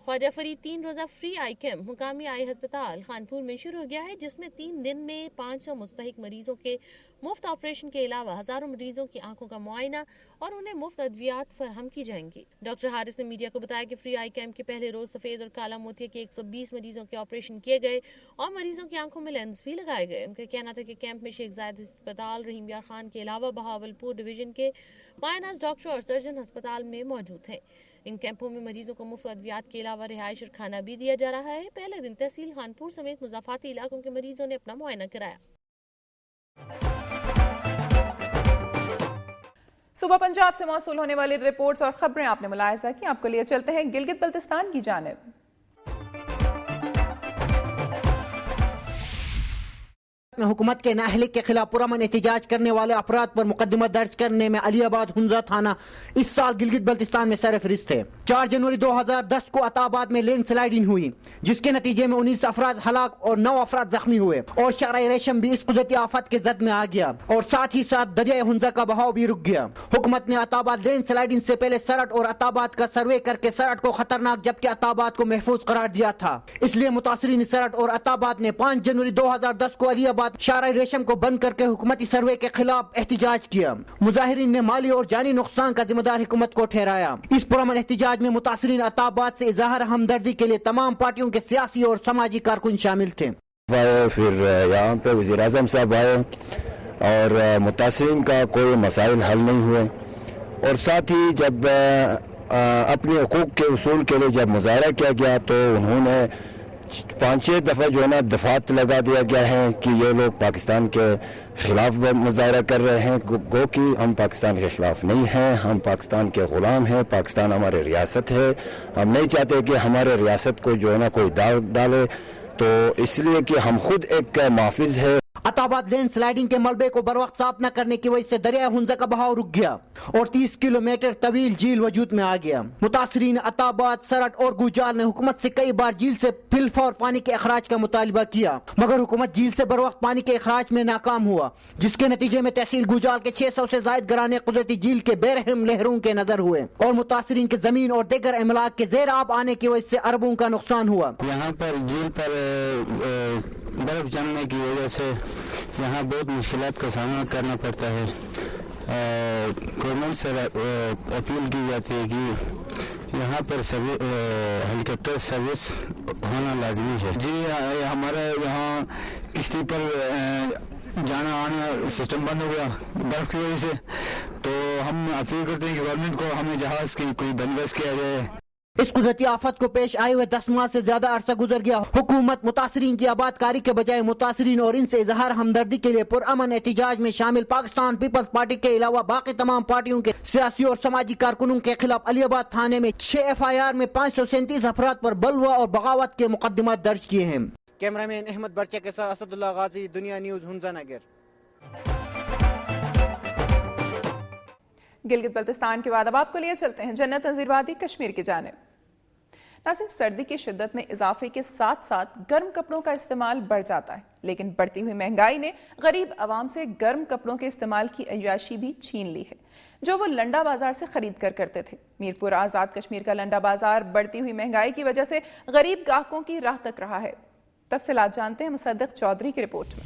ख्वाजा फरीद 3 रोज़ा फ्री आई कैम्प मुकामी आई हस्पताल खानपुर में शुरू हो गया है, जिसमें 3 दिन में 500 मुस्तहिक मरीजों के मुफ्त ऑपरेशन के अलावा हजारों मरीजों की आंखों का मुआयना और उन्हें मुफ्त अद्वियात फराहम की जाएंगी। डॉक्टर हारिस ने मीडिया को बताया कि फ्री आई कैम्प के पहले रोज सफेद और काला मोतिया के 120 मरीजों के ऑपरेशन किए गए और मरीजों की आंखों में लेंस भी लगाए गए। उनका कहना था कि कैंप में शेख जायद अस्पताल, रहीम यार खान के अलावा बहावलपुर डिवीजन के मायनाज डॉक्टर और सर्जन अस्पताल में मौजूद हैं। इन कैंपों में मरीजों को मुफ्त अद्वियात के अलावा रिहाइश और खाना भी दिया जा रहा है। पहले दिन तहसील खानपुर समेत मुजाफाती इलाकों के मरीजों ने अपना मुआयना कराया। सुबह पंजाब से मौसूल होने वाली रिपोर्ट्स और खबरें आपने मुलाहिजा की। आपको लिए चलते हैं गिलगित बल्तिस्तान की जानिब। हुकूमत के नाअहली के खिलाफ पुरअमन एहतजाज करने वाले अफराद पर मुकदमा दर्ज करने में अलीबाद हुंजा थाना इस साल गिलगित बल्तिस्तान में सरफहरिस्त है। 4 जनवरी 2010 को अताबाद में लैंड स्लाइडिंग हुई, जिसके नतीजे में 19 अफराद हलाक और 9 अफराद जख्मी हुए और शाहराह रेशम भी इस कुदरती आफत के जद में आ गया और साथ ही साथ दरिया हुंजा का बहाव भी रुक गया। हुकूमत ने अताबाद लैंड स्लाइडिंग से पहले सरहद और अताबाद का सर्वे करके सरहद को खतरनाक जबकि अताबाद को महफूज करार दिया था। इसलिए मुतासरीन सरहद और अताबाद ने 5 जनवरी 2010 को अलीबाद शाहराह रेशम को बंद करके हुकूमती सर्वे के खिलाफ एहतजाज किया। मुजाहिरीन ने माली और जानी नुकसान का जिम्मेदार हुकूमत को ठहराया। इस पुरअमन एहतजाज में मुतासरीन अताबाद से इजहार हमदर्दी के लिए तमाम पार्टियों के सियासी और समाजी कारकुन शामिल थे। फिर यहाँ पे वज़ीर आज़म साहब आए और मुतासरीन का कोई मसाइल हल नहीं हुए और साथ ही जब अपने हुकूक के उसूल के लिए जब मुजाहरा किया गया तो उन्होंने 5-6 दफ़ा जो है ना दफात लगा दिया गया है कि ये लोग पाकिस्तान के ख़िलाफ़ मुजाहरा कर रहे हैं। गो कि हम पाकिस्तान के ख़िलाफ़ नहीं हैं, हम पाकिस्तान के ग़ुलाम हैं, पाकिस्तान हमारी रियासत है। हम नहीं चाहते कि हमारे रियासत को जो है ना कोई दाग डाले, तो इसलिए कि हम खुद एक मुहाफ़िज़ है। अताबाद लैंड स्लाइडिंग के मलबे को बर वक्त साफ न करने की वजह से दरिया हुंजा का बहाव रुक गया और 30 किलोमीटर तवील झील वजूद में आ गया। मुतासरीन अताबाद, सरहद और गुजाल ने हुकूमत से कई बार झील से फिलफौर पानी के अखराज का मुतालबा किया, मगर हुकूमत झील से बर वक्त पानी के अखराज में नाकाम हुआ, जिसके नतीजे में तहसील गुजाल के 600 से जायद घराने कुदरती झील के बेरहम लहरों के नजर हुए और मुतासरीन के जमीन और दीगर अमलाक के ज़ेर आब आने की वजह से अरबों का नुकसान हुआ। यहाँ पर झील पर बर्फ जमने की वजह से यहाँ बहुत मुश्किलात का सामना करना पड़ता है। गवर्नमेंट से अपील की जाती है कि यहाँ पर हेलीकॉप्टर सर्विस होना लाजमी है। जी हमारे यहाँ किश्ती पर जाना आना सिस्टम बंद हो गया बर्फ की वजह से, तो हम अपील करते हैं कि गवर्नमेंट को हमें जहाज की कोई बंदोबस्त किया जाए। इस कुदरती आफत को पेश आए हुए 10 माह से ज्यादा अरसा गुजर गया। हुकूमत मुतासरीन की आबादकारी के बजाय मुतासरीन और इनसे इजहार हमदर्दी के लिए पुरअमन एहतजाज में शामिल पाकिस्तान पीपल्स पार्टी के अलावा बाकी तमाम पार्टियों के सियासी और समाजी कारकुनों के खिलाफ अलीबाद थाने में 6 FIR में 537 अफराद पर बलवा और बगावत के मुकदमा दर्ज किए हैं। कैमरामैन अहमद बर्चे के साथ असदुल्ला गाजी, दुनिया न्यूज, हुंजा नगर। गिलगित बल्तिस्तान के बाद अब आपको लिए चलते हैं जन्नत नज़ीर वादी कश्मीर की जानिब। नाज़रीन, सर्दी की शिद्दत में इजाफे के साथ साथ गर्म कपड़ों का इस्तेमाल बढ़ जाता है, लेकिन बढ़ती हुई महंगाई ने गरीब आवाम से गर्म कपड़ों के इस्तेमाल की अय्याशी भी छीन ली है, जो वो लंडा बाजार से खरीद कर करते थे। मीरपुर आज़ाद कश्मीर का लंडा बाजार बढ़ती हुई महंगाई की वजह से गरीब ग्राहकों की राह तक रहा है। तफसीलात जानते हैं मुसद्दक चौधरी की रिपोर्ट में।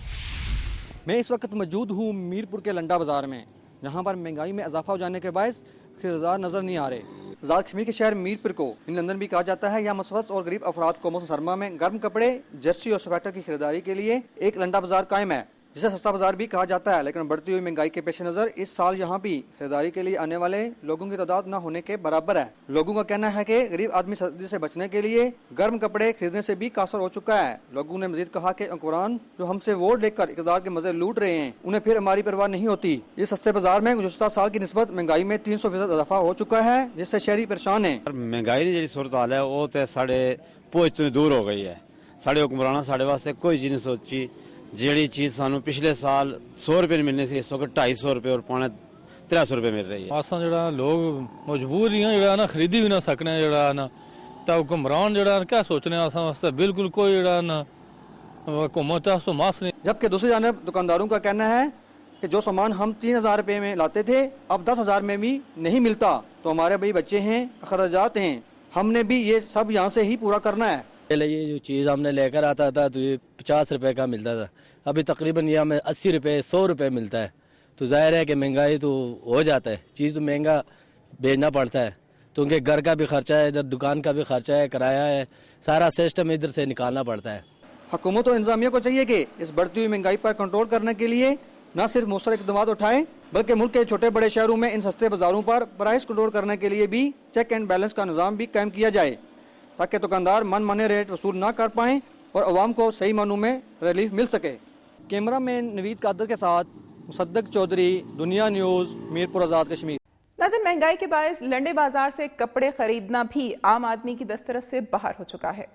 मैं इस वक्त मौजूद हूँ मीरपुर के लंडा बाजार में, जहाँ पर महंगाई में इजाफा हो जाने के बायस खरीदार नजर नहीं आ रहे। आज़ाद कश्मीर के शहर मीरपुर को इन लंदन भी कहा जाता है। यहाँ मुतवस्सित और गरीब अफराद को मौसम सरमा में गर्म कपड़े, जर्सी और स्वेटर की खरीदारी के लिए एक लंडा बाजार कायम है, जिसे सस्ता बाजार भी कहा जाता है। लेकिन बढ़ती हुई महंगाई के पेश नज़र इस साल यहाँ भी खरीदारी के लिए आने वाले लोगों की तादाद न होने के बराबर है। लोगों का कहना है कि गरीब आदमी सर्दी से बचने के लिए गर्म कपड़े खरीदने से भी कासर हो चुका है। लोगों ने मजीद कहा कि हुक्मरान जो हमसे वोट लेकर इक़्तिदार के मजे लूट रहे हैं, उन्हें फिर हमारी परवाह नहीं होती। इस सस्ते बाजार में गुज़श्ता साल की निस्बत महंगाई में 300% इजाफा हो चुका है, जिससे शहरी परेशान है। महंगाई की जी सूरत हाल है वो तो साढ़े पहुंच तो दूर हो गई है। साढ़े हुक्मराना साढ़े वास्ते कोई चीज़ नहीं सोची। जी चीज़ सानू पिछले साल 100 रुपये मिलने से इस वक्त 250 रुपये और 350 रुपये मिल रही है। असा जो लोग मजबूर ही हैं ना खरीदी भी ना सकने ना, तो हुक्मरान जो क्या सोचने वास्ते बिल्कुल कोई ना हुकूमत तो मास नहीं। जबकि दूसरी जानब दुकानदारों का कहना है कि जो सामान हम 3000 रुपये में लाते थे अब 10,000 में भी नहीं मिलता, तो हमारे भाई बच्चे हैं, अखराजात हैं, हमने भी ये सब यहाँ से ही पूरा करना है। पहले ये जो चीज़ हमने लेकर आता था तो ये 50 रुपए का मिलता था, अभी तकरीबन यहाँ में 80 रुपए 100 रुपए मिलता है। तो जाहिर है कि महंगाई तो हो जाता है, चीज़ तो महंगा बेचना पड़ता है, तो उनके घर का भी खर्चा है, इधर दुकान का भी खर्चा है, किराया है, सारा सिस्टम इधर से निकालना पड़ता है। हुकूमत और इंतजामिया को चाहिए कि इस बढ़ती हुई महंगाई पर कंट्रोल करने के लिए न सिर्फ मौसर इक़दाम उठाएं बल्कि मुल्क के छोटे बड़े शहरों में इन सस्ते बाज़ारों पर प्राइस कंट्रोल करने के लिए भी चेक एंड बैलेंस का निज़ाम भी कायम किया जाए ताकि दुकानदार मन माने रेट वसूल ना कर पाएँ और अवाम को सही मानों में रिलीफ मिल सके। कैमरा मैन नवीद कादर के साथ मुसद्दक चौधरी, दुनिया न्यूज़, मीरपुर आज़ाद कश्मीर। नाज़रीन, महंगाई के बायस लंडे बाजार से कपड़े खरीदना भी आम आदमी की दस्तरस से बाहर हो चुका है।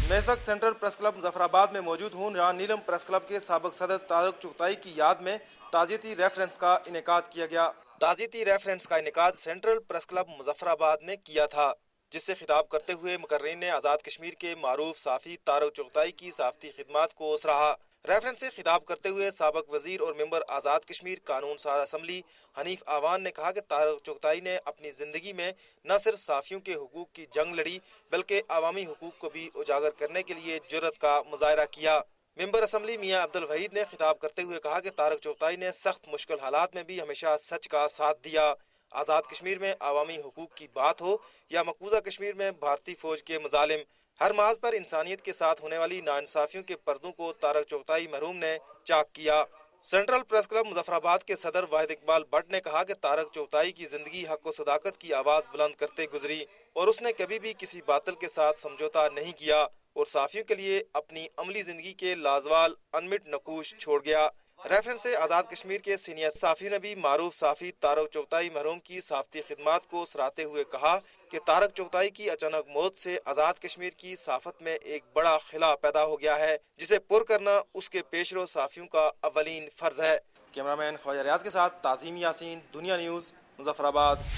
मैं इस वक्त सेंट्रल प्रेस क्लब मुजफ्फराबाद में मौजूद हूँ, जहाँ नीलम प्रेस क्लब के साबिक सदर तारक चुगताई की याद में ताज़ियती रेफरेंस का इनेकाद किया गया। ताज़ियती रेफरेंस का इनेकाद सेंट्रल प्रेस क्लब मुजफ्फराबाद ने किया था, जिससे खिताब करते हुए मुकर्रीन ने आज़ाद कश्मीर के मारूफ साफ़ी तारक चुगताई की साफ़ती खिदमात को सराहा। रेफरेंस से खिताब करते हुए साबिक वजीर और मेंबर आज़ाद कश्मीर कानून साज असम्बली हनीफ आवान ने कहा कि तारक चुगताई ने अपनी ज़िंदगी में न सिर्फ साफ़ियों के हुकूक की जंग लड़ी बल्कि अवामी हुकूक को भी उजागर करने के लिए जुर्रत का मुजाहरा किया। मेंबर असम्बली मियां अब्दुल वहीद ने खिताब करते हुए कहा कि तारक चुगताई ने सख्त मुश्किल हालात में भी हमेशा सच का साथ दिया। आज़ाद कश्मीर में अवामी हुकूक की बात हो या मकबूजा कश्मीर में भारतीय फौज के मुजालिम, हर माज पर इंसानियत के साथ होने वाली नाइंसाफियों के पर्दों को तारक चुगताई मरहूम ने चाक किया। सेंट्रल प्रेस क्लब मुजफ्फराबाद के सदर वाहिद इकबाल भट्ट ने कहा कि तारक चुगताई की जिंदगी हक व सदाकत की आवाज बुलंद करते गुजरी और उसने कभी भी किसी बातिल के साथ समझौता नहीं किया और साफियों के लिए अपनी अमली जिंदगी के लाजवाल अनमिट नकूश छोड़ गया। रेफरेंस से आज़ाद कश्मीर के सीनियर साफी ने भी मारूफ साफी तारक चुगताई मरहूम की साफती खिदमात को सराहते हुए कहा कि तारक चुगताई की अचानक मौत से आज़ाद कश्मीर की साफत में एक बड़ा खिला पैदा हो गया है, जिसे पुर करना उसके पेशरो साफियों का अवलीन फर्ज है। कैमरामैन ख्वाजा रियाज के साथ ताज़ीम यासीन, दुनिया न्यूज़, मुजफ्फराबाद।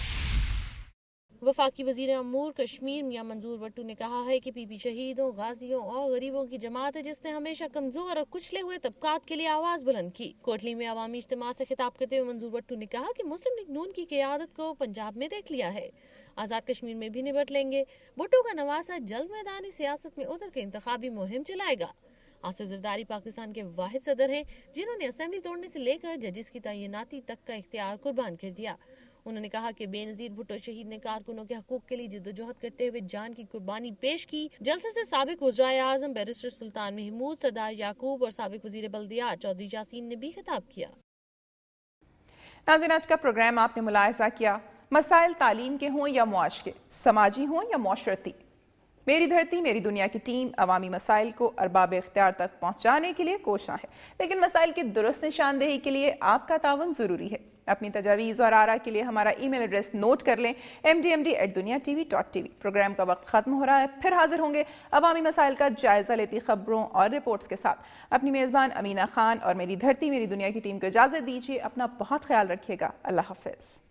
वफाकी वजीर अमूर कश्मीर मियां मंजूर भट्टू ने कहा है कि पीपी शहीदों, गाजियों और गरीबों की जमात है जिसने हमेशा कमजोर और कुचले हुए तबकात के लिए आवाज बुलंद की। कोटली में अवामी इज्तिमा से खिताब करते हुए मंजूर भट्टू ने कहा कि मुस्लिम लीग नून की क़यादत को पंजाब में देख लिया है, आज़ाद कश्मीर में भी निपट लेंगे। भुट्टो का नवासा जल्द मैदानी सियासत में उतर के इंतखाबी मुहिम चलाएगा। आसिफ जरदारी पाकिस्तान के वाहिद सदर हैं जिन्होंने असेंबली तोड़ने से लेकर जजिस की तैनाती तक का इख्तियार कुर्बान कर दिया। उन्होंने कहा कि बेनजीर भुट्टो शहीद ने कारकुनों के हकूक के लिए जिद्दोजहद करते हुए जान की कुर्बानी पेश की। जलसे से साबिक वज़ीर आज़म बैरिस्टर सुल्तान महमूद, सरदार याकूब और साबिक वज़ीर बल्दिया चौधरी यासीन ने भी खिताब किया। नाज़रीन, आज का प्रोग्राम आपने मुलाहिज़ा किया, मसाइल तालीम के हों या मुआश के, समाजी हों या मौशरती, मेरी धरती मेरी दुनिया की टीम अवामी मसाइल को अरबाब इख्तियार तक पहुँचाने के लिए कोशां है, लेकिन मसाइल की दुरुस्त निशानदेही के लिए आपका तावन ज़रूरी है। अपनी तजावीज़ और आरा के लिए हमारा ईमेल एड्रेस नोट कर लें, mdmd@duniatv.tv। प्रोग्राम का वक्त खत्म हो रहा है, फिर हाजिर होंगे अवामी मसाइल का जायजा लेती खबरों और रिपोर्ट्स के साथ। अपनी मेज़बान अमीना खान और मेरी धरती मेरी दुनिया की टीम को इजाज़त दीजिए। अपना बहुत ख्याल रखिएगा। अल्लाह हाफ़िज़।